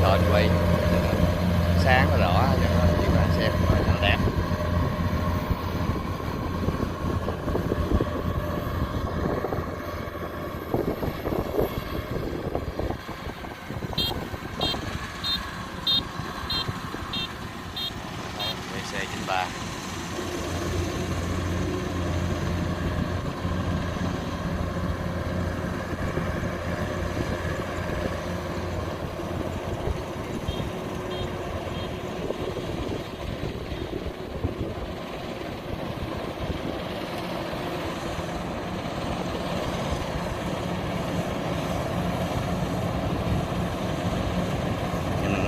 lên quay sáng và rõ cho nó chỉ là xem nó đẹp. VC93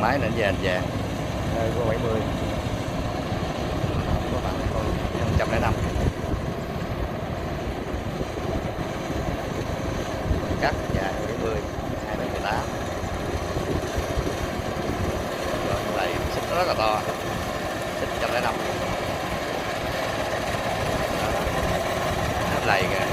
máy nữa vàng vàng đây có 70 có bằng thôi 105 cắt dài 70 218 rồi đây xích rất là to xích 105 nó lầy kìa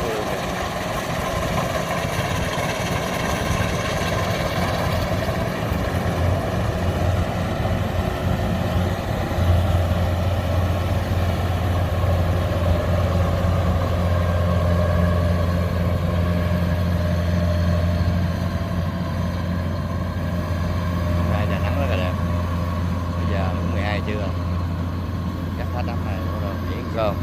chưa cắt hết đám này rồi chỉ cơm.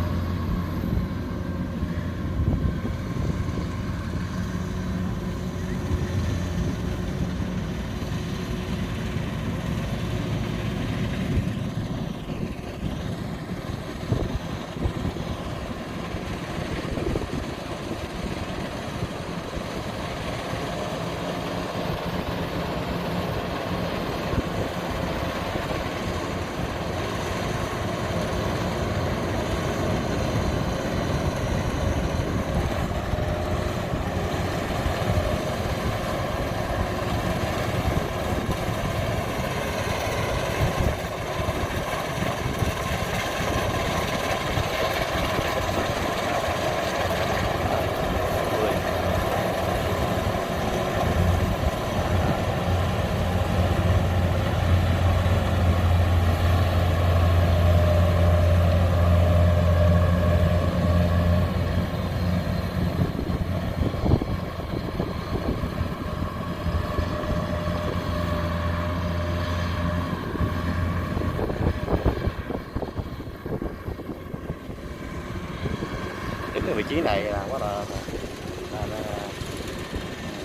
Cái vị trí này là quá là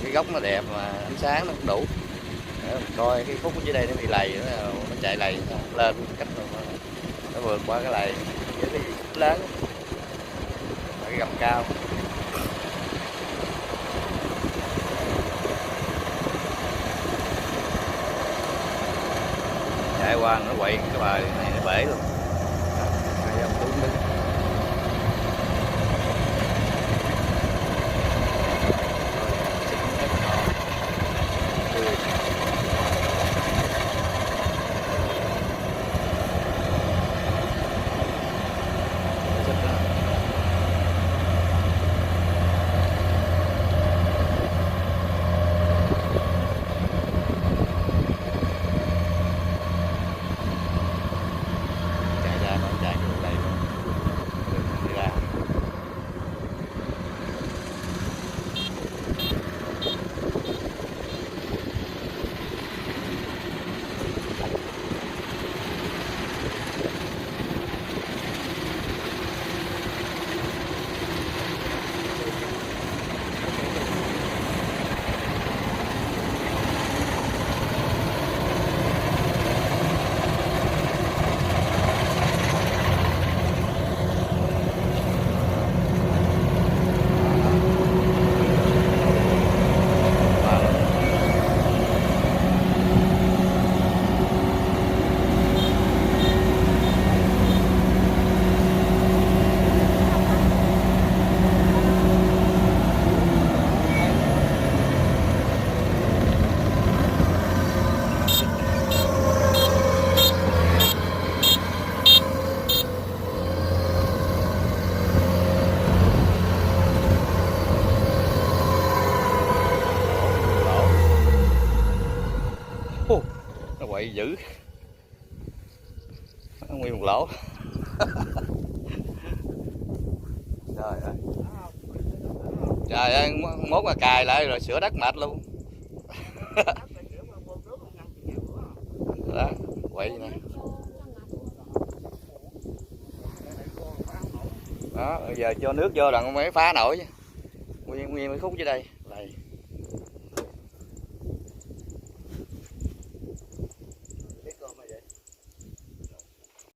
cái góc nó đẹp mà ánh sáng nó cũng đủ để mình coi cái khúc dưới đây nó bị lầy nó chạy lầy lên cách nó vượt qua cái lầy với cái lớn cái gầm cao chạy qua nó quậy cái bờ này nó bể luôn. Hai ông đúng đứng lầy dữ, nguyên một lỗ. Trời ơi, trời ơi, mốt mà cài lại rồi sửa đất mệt luôn. Đó, quậy nè. Đó, bây giờ cho nước vô là mới phá nổi chứ. Nguyên cái khúc dưới đây.